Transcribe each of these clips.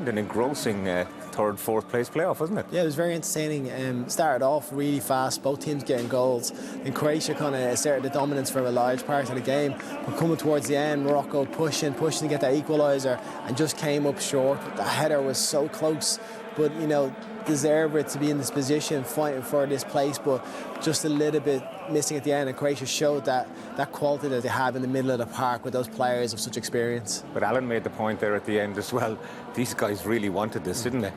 an engrossing third, fourth place playoff, wasn't it? Yeah, it was very entertaining. Started off really fast, both teams getting goals. And Croatia kind of asserted the dominance for a large part of the game. But coming towards the end, Morocco pushing to get that equaliser and just came up short. The header was so close, but deserve it to be in this position, fighting for this place, but just a little bit missing at the end. And Croatia showed that quality that they have in the middle of the park with those players of such experience. But Alan made the point there at the end as well. These guys really wanted this, didn't they?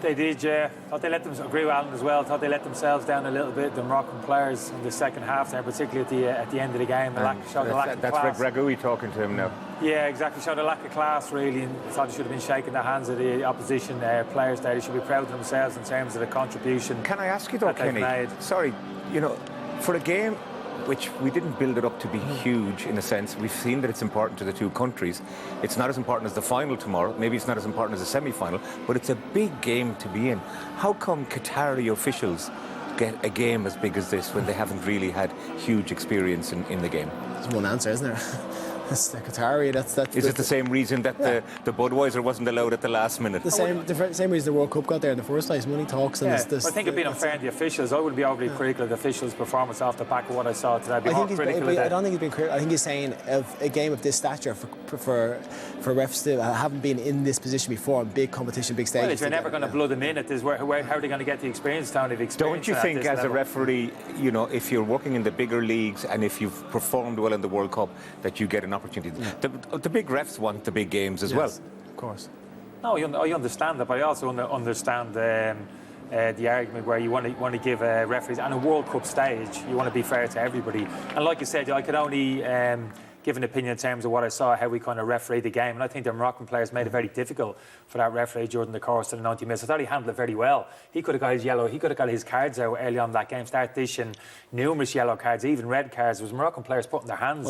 They did, yeah. Thought they agree with Alan as well. Thought they let themselves down a little bit. The Moroccan players in the second half there, particularly at the end of the game, showed a lack of class. That's Greg Ragoui talking to him now. Yeah, exactly. Showed a lack of class, really, and thought they should have been shaking the hands of the opposition players there. They should be proud of themselves in terms of the contribution. Can I ask you though, Kenny? Sorry, for a game which we didn't build it up to be huge in a sense. We've seen that it's important to the two countries. It's not as important as the final tomorrow. Maybe it's not as important as the semi-final, but it's a big game to be in. How come Qatari officials get a game as big as this when they haven't really had huge experience in the game? There's one answer, isn't there? It's the Qatari. Is it the same reason that the Budweiser wasn't allowed at the last minute? The same reason the World Cup got there in the first place. Money talks. And I think it'd been unfair to the officials. I wouldn't be overly critical of the officials' performance off the back of what I saw today. I don't think he's been critical. I think he's saying of a game of this stature for refs to haven't been in this position before, in big competition, big stages. Well, if you're never going to blood them in at this, how are they going to get the experience, Tony? Don't you think, as a referee, if you're working in the bigger leagues and if you've performed well in the World Cup, that you get an opportunity? Yeah. The big refs want the big games as well. Of course. No, I understand that, but I also understand the argument where you want to give referees, on a World Cup stage, you want to be fair to everybody. And like you said, I could only give an opinion in terms of what I saw, how we kind of refereed the game. And I think the Moroccan players made it very difficult for that referee during the course of the 90 minutes. I thought he handled it very well. He could have got his yellow, he could have got his cards out early on in that game, start dishing numerous yellow cards, even red cards. It was Moroccan players putting their hands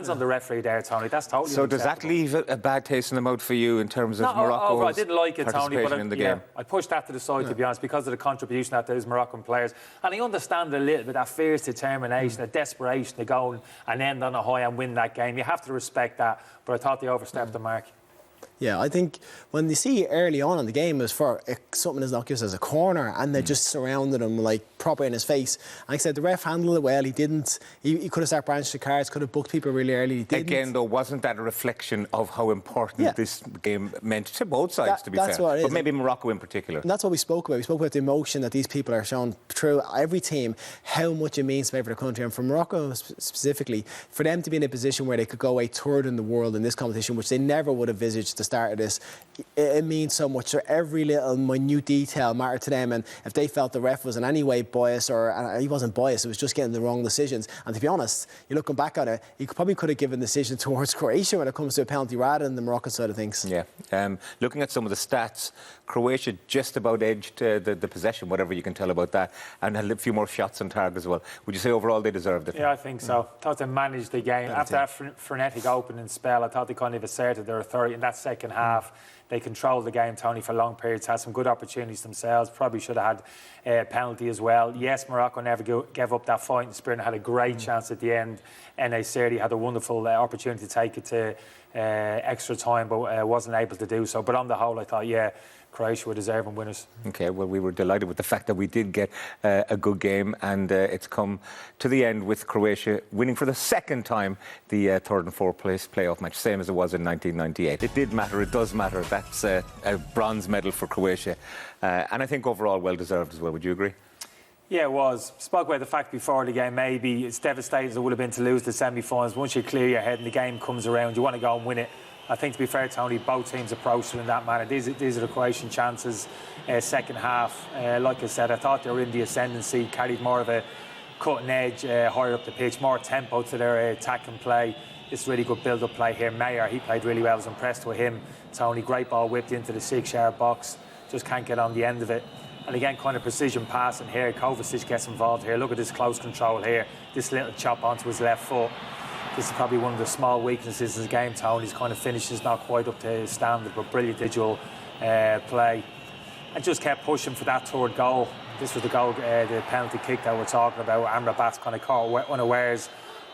on the referee there, Tony. That's totally So does that leave a bad taste in the mouth for you in terms of Morocco's I didn't like it, Tony, but in the game? I pushed that to the side, to be honest, because of the contribution that those Moroccan players. And I understand a little bit that fierce determination, the desperation to go and end on a high and win that game. You have to respect that, but I thought they overstepped the mark. Yeah, I think when they see early on in the game it was for something as innocuous as a corner, and they just surrounded him like proper in his face. And like I said, the ref handled it well. He didn't. He could have started branching the cards, could have booked people really early. He didn't. Again, though, wasn't that a reflection of how important this game meant to both sides, to be fair? What it is. But maybe Morocco in particular. And that's what we spoke about. We spoke about the emotion that these people are showing through every team, how much it means to play for the country. And for Morocco specifically, for them to be in a position where they could go a third in the world in this competition, which they never would have envisaged at the start of this, it means so much. So every little minute detail mattered to them, and if they felt the ref was in any way biased, or he wasn't biased, it was just getting the wrong decisions. And to be honest, you're looking back on it, he probably could have given the decision towards Croatia when it comes to a penalty rather than the Moroccan side of things. Yeah. Looking at some of the stats, Croatia just about edged the possession, whatever you can tell about that, and had a few more shots on target as well. Would you say overall they deserved it? Yeah, I think so. I thought they managed the game. After that frenetic opening spell, I thought they kind of asserted their authority in that second half. They controlled the game, Tony, for long periods, had some good opportunities themselves, probably should have had a penalty as well. Yes, Morocco never gave up that fighting spirit and had a great chance at the end. Certainly had a wonderful opportunity to take it to extra time, but wasn't able to do so. But on the whole, I thought, Croatia were deserving winners. OK, well, we were delighted with the fact that we did get a good game, and it's come to the end with Croatia winning for the second time the third and fourth place playoff match, same as it was in 1998. It did matter, it does matter. That's a bronze medal for Croatia, and I think overall well deserved as well. Would you agree? Yeah, it was. Spoke about the fact before the game, maybe it's devastating as it would have been to lose the semi-finals. Once you clear your head and the game comes around, you want to go and win it. I think, to be fair, Tony, both teams approached it in that manner. These are the Croatian chances, second half. Like I said, I thought they were in the ascendancy, carried more of a cutting edge higher up the pitch, more tempo to their attack and play. It's really good build-up play here. Mayer, he played really well. I was impressed with him. Tony, great ball whipped into the 6-yard box. Just can't get on the end of it. And again, kind of precision passing here. Kovacic gets involved here. Look at this close control here. This little chop onto his left foot. This is probably one of the small weaknesses in the game, Tony's kind of finish is not quite up to his standard, but brilliant individual play. And just kept pushing for that third goal. This was the goal, the penalty kick that we're talking about. Amrabat's kind of caught unawares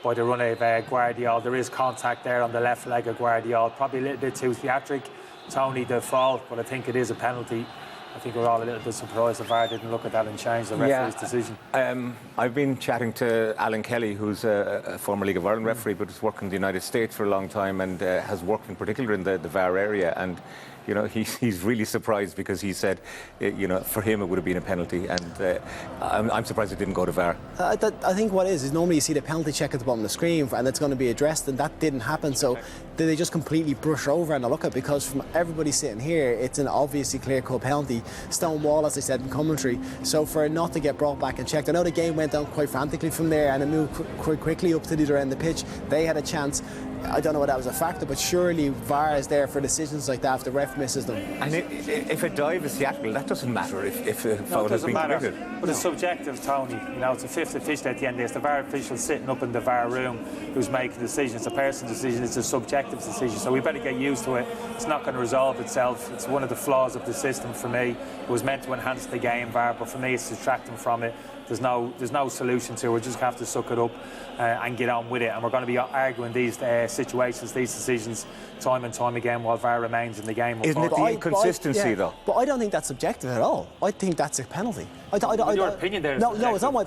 by the run of Guardiola. There is contact there on the left leg of Guardiola. Probably a little bit too theatric Tony, the fault, but I think it is a penalty. I think we're all a little bit surprised the VAR didn't look at that and change the referee's decision. I've been chatting to Alan Kelly, who's a former League of Ireland referee, but has worked in the United States for a long time and has worked in particular in the VAR area. And you know, he's really surprised because he said, you know, for him it would have been a penalty, and I'm surprised it didn't go to VAR. I think what is normally you see the penalty check at the bottom of the screen and it's going to be addressed, and that didn't happen. So did they just completely brush over and look at it? Because from everybody sitting here, it's an obviously clear-cut penalty, stone wall, as I said in commentary. So for it not to get brought back and checked, I know the game went down quite frantically from there and it moved quite quickly up to the other end of the pitch. They had a chance. I don't know whether that was a factor, but surely VAR is there for decisions like that if the ref misses them. And if a dive is theatrical, that doesn't matter if a foul has been committed. But it's subjective, Tony. You know, it's a fifth official at the end. It's the VAR official sitting up in the VAR room who's making the decision. It's a person's decision. It's a subjective decision. So we better get used to it. It's not going to resolve itself. It's one of the flaws of the system for me. It was meant to enhance the game, VAR, but for me it's distracting from it. There's no solution to it. We just have to suck it up and get on with it. And we're going to be arguing these situations, these decisions, time and time again while VAR remains in the game. Isn't it the inconsistency, though? But I don't think that's subjective at all. I think that's a penalty. Your opinion there is no, it's not my.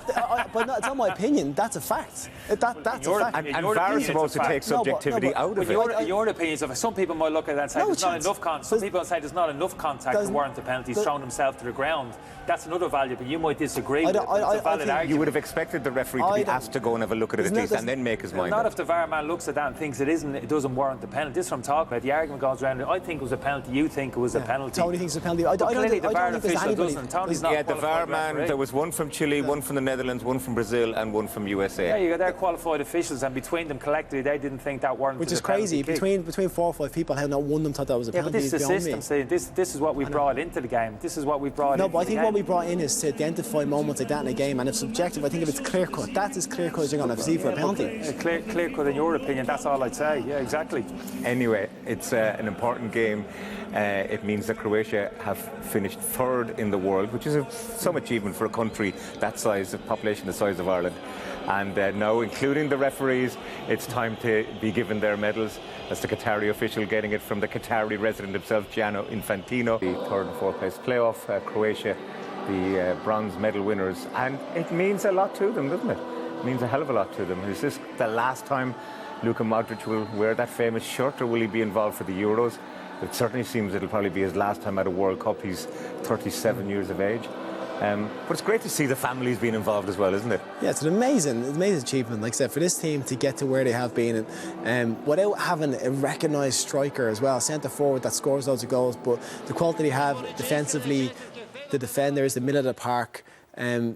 But it's not my opinion. That's a fact. That's a fact. And VAR is supposed to take subjectivity out of it. Your opinion is, some people might look at that and say there's not enough contact. Some people say there's not enough contact to warrant a penalty. He's thrown himself to the ground. That's another value, but you might disagree with it. It's a valid argument. You would have expected the referee to be asked to go and have a look at it at least and then make his mind Not up. if the VAR man looks at that and thinks it doesn't warrant the penalty. This is what I'm talking about. The argument goes around. I think it was a penalty. You think it was a penalty. Tony thinks it's a penalty. I don't think there's anybody. The VAR man, there was one from Chile, one from the Netherlands, one from Brazil and one from USA. Yeah, you got their qualified officials, and between them collectively they didn't think that warranted. Which is crazy. Between 4 or 5 people, how not one of them thought that was a penalty. But this is the system. See, this is what we brought into the game. This is what we brought No, but I think what we brought in is to identify moments like that in a game, and if subjective, I think if it's clear cut, that's as clear cut as you're going to see for a penalty. Clear cut in your opinion, that's all I'd say. Yeah, exactly. Anyway, it's an important game. It means that Croatia have finished third in the world, which is some achievement for a country that size, a population the size of Ireland. And now, including the referees, it's time to be given their medals. That's the Qatari official getting it from the Qatari resident himself, Gianno Infantino. The third and fourth place playoff, Croatia, the bronze medal winners. And it means a lot to them, doesn't it? It means a hell of a lot to them. Is this the last time Luka Modric will wear that famous shirt, or will he be involved for the Euros? It certainly seems it'll probably be his last time at a World Cup. He's 37 years of age. But it's great to see the families being involved as well, isn't it? Yeah, it's an amazing achievement. Like I said, for this team to get to where they have been, and without having a recognised striker as well, centre forward that scores loads of goals, but the quality they have defensively, the defenders, the middle of the park.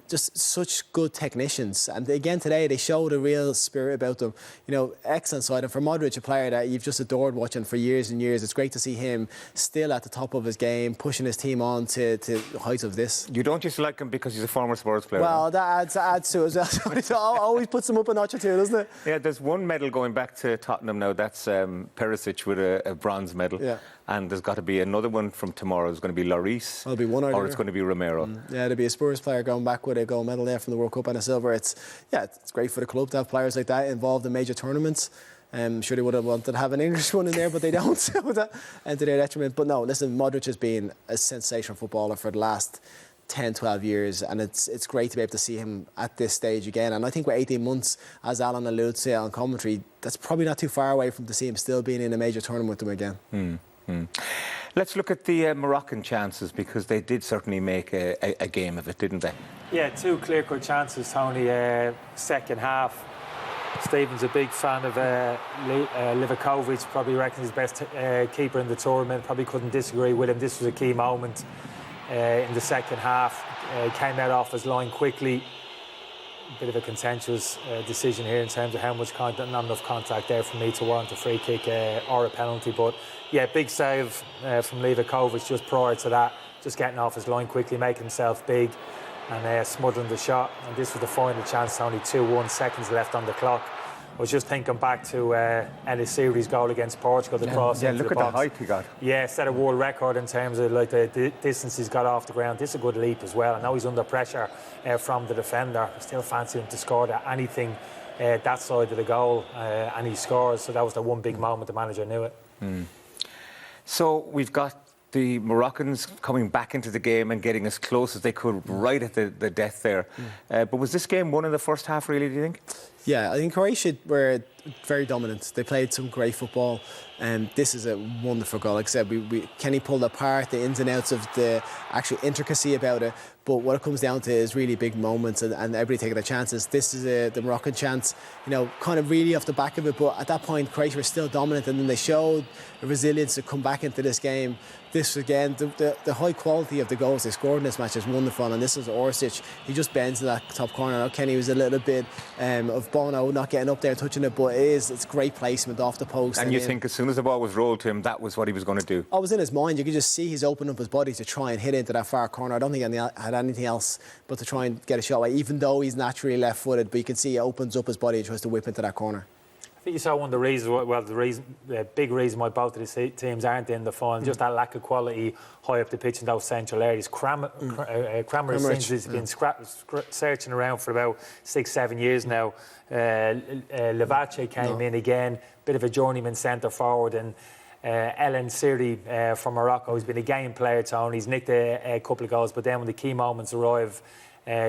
Just such good technicians, and again today they showed a real spirit about them. You know, excellent side. And for Modric, a player that you've just adored watching for years and years, it's great to see him still at the top of his game, pushing his team on to heights of this. You don't just like him because he's a former Spurs player. Well, that adds to it as well. It always puts him up a notch or two, doesn't it? Yeah, there's one medal going back to Tottenham now. That's Perisic with a bronze medal. Yeah. And there's got to be another one from tomorrow. There's going to be Lloris, it'll be one or it's going to be Romero. Yeah, there'll be a Spurs player going back with a gold medal there from the World Cup and a silver. It's great for the club to have players like that involved in major tournaments. I'm sure they would have wanted to have an English one in there, but they don't. And to their detriment. But no, listen, Modric has been a sensational footballer for the last 10, 12 years, and it's great to be able to see him at this stage again. And I think with 18 months, as Alan alludes to on commentary, that's probably not too far away from to see him still being in a major tournament with them again. Let's look at the Moroccan chances, because they did certainly make a game of it, didn't they? Yeah, 2 clear-cut chances, Tony. Second half, Stephen's a big fan of Livakovic, probably reckons he's best keeper in the tournament. Probably couldn't disagree with him. This was a key moment in the second half. Came out off his line quickly. A bit of a contentious decision here in terms of how much contact, not enough contact there for me to warrant a free kick or a penalty. But yeah, big save from Livakovic just prior to that, just getting off his line quickly, making himself big and smothering the shot. And this was the final chance, only 2-1 seconds left on the clock. I was just thinking back to Elisiri's goal against Portugal, the cross into look the at box. the height he got. Yeah, set a world record in terms of like the distance he's got off the ground. This is a good leap as well. I know he's under pressure from the defender. I still fancy him to score anything that side of the goal, and he scores. So that was the one big moment. The manager knew it. So we've got the Moroccans coming back into the game and getting as close as they could right at the death there. But was this game won in the first half, really, do you think? Yeah, I think Croatia were very dominant. They played some great football, and this is a wonderful goal. Like I said, Kenny pulled apart the ins and outs of the actual intricacy about it, but what it comes down to is really big moments and everybody taking their chances. This is the Moroccan chance, kind of really off the back of it, but at that point Croatia were still dominant, and then they showed the resilience to come back into this game. This again, the high quality of the goals they scored in this match is wonderful, and this is Orsic. He just bends to that top corner. Now Kenny was a little bit of Bono not getting up there and touching it, but it's great placement off the post. And you think as soon as the ball was rolled to him, that was what he was going to do? I was in his mind. You could just see he's opening up his body to try and hit into that far corner. I don't think he had anything else but to try and get a shot away, even though he's naturally left-footed. But you can see he opens up his body and tries to whip into that corner. I think you saw one of the reasons, the big reason why both of the teams aren't in the final, just that lack of quality high up the pitch in those central areas. Kramer has been searching around for about 6-7 years now. Levace came in again, bit of a journeyman centre forward, and Ellen Siri from Morocco, who's been a game player, Tony. He's nicked a couple of goals, but then when the key moments arrive,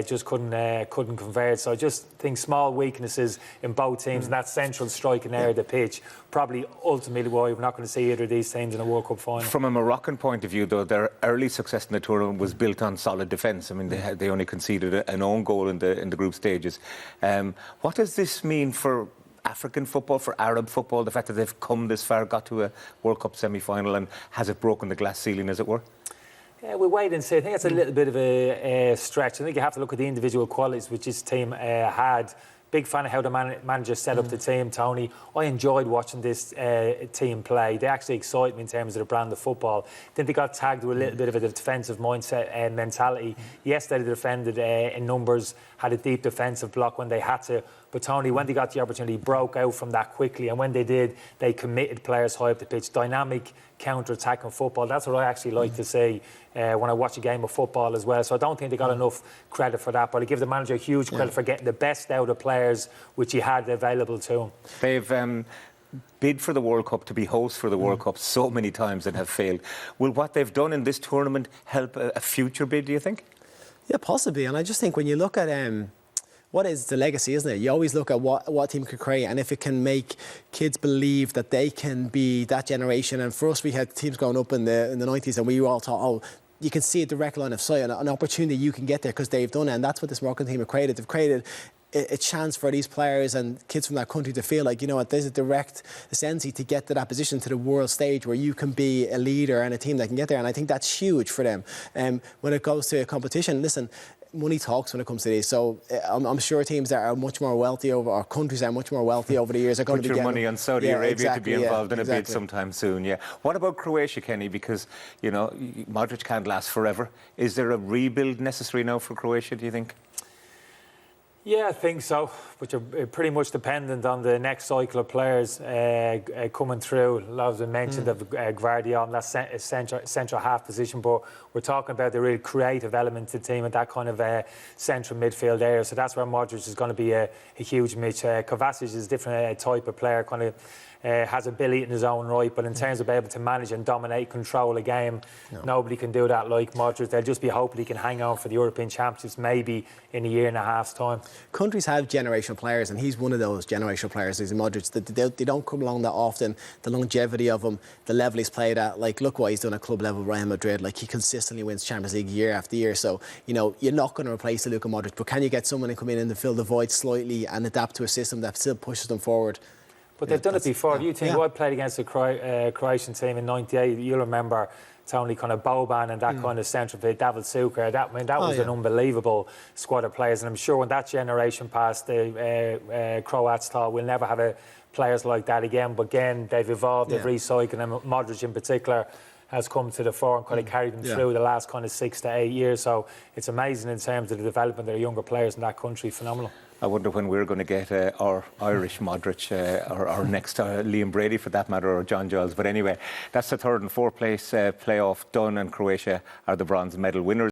just couldn't convert. So I just think small weaknesses in both teams and that central striking area of the pitch probably ultimately why we're not going to see either of these teams in a World Cup final. From a Moroccan point of view, though, their early success in the tournament was built on solid defence. I mean, they only conceded an own goal in the group stages. What does this mean for African football, for Arab football, the fact that they've come this far, got to a World Cup semi-final, and has it broken the glass ceiling, as it were? Yeah, we'll wait and see. I think it's a little bit of a stretch. I think you have to look at the individual qualities which this team had. Big fan of how the manager set up the team, Tony. I enjoyed watching this team play. They actually excite me in terms of the brand of football. I think they got tagged with a little bit of a defensive mindset and mentality. Yes, they defended in numbers, had a deep defensive block when they had to. But Tony, when they got the opportunity, broke out from that quickly. And when they did, they committed players high up the pitch. Dynamic counter-attacking football. That's what I actually like to see when I watch a game of football as well. So I don't think they got enough credit for that. But I give the manager huge credit for getting the best out of players which he had available to him. They've bid for the World Cup, to be hosts for the World Cup so many times and have failed. Will what they've done in this tournament help a future bid, do you think? Yeah, possibly. And I just think when you look at what is the legacy, isn't it? You always look at what team could create, and if it can make kids believe that they can be that generation. And for us, we had teams growing up in the 90s, and we all thought, oh, you can see a direct line of sight, an opportunity you can get there because they've done it. And that's what this Moroccan team have created. They've created a chance for these players and kids from that country to feel like, there's a direct ascendancy to get to that position, to the world stage where you can be a leader and a team that can get there. And I think that's huge for them. When it goes to a competition, listen, money talks when it comes to these. So I'm sure teams that are much more wealthy or countries that are much more wealthy over the years are going to be getting money on Saudi Arabia to be involved in a bid sometime soon. Yeah. What about Croatia, Kenny? Because Modric can't last forever. Is there a rebuild necessary now for Croatia, do you think? Yeah, I think so, but you're pretty much dependent on the next cycle of players coming through. A lot of them mentioned of Gvardiol in that central half position, but we're talking about the real creative element to the team at that kind of central midfield area. So that's where Modric is going to be a huge match. Kovacic is a different type of player, kind of has ability in his own right, but in terms of being able to manage and dominate, control a game, nobody can do that like Modric. They'll just be hoping he can hang on for the European Championships maybe in a year and a half's time. Countries have generational players, and he's one of those generational players. He's Modric. They don't come along that often. The longevity of him, the level he's played at, like look what he's done at club level, Real Madrid. Like he consistently wins Champions League year after year. So you're not going to replace the Luka Modric, but can you get someone to come in and to fill the void slightly and adapt to a system that still pushes them forward? But they've done it before. If you think I played against the Croatian team in '98, you'll remember Tony kind of Boban and that kind of central bit, David Suker. That was an unbelievable squad of players. And I'm sure when that generation passed, the Croats thought we'll never have players like that again. But again, they've evolved, they've recycled, and Modric in particular has come to the fore and kind of carried them through the last kind of 6 to 8 years. So it's amazing in terms of the development of the younger players in that country. Phenomenal. I wonder when we're going to get our Irish Modric, or our next Liam Brady for that matter, or John Giles. But anyway, that's the third and fourth place playoff done, and Croatia are the bronze medal winners.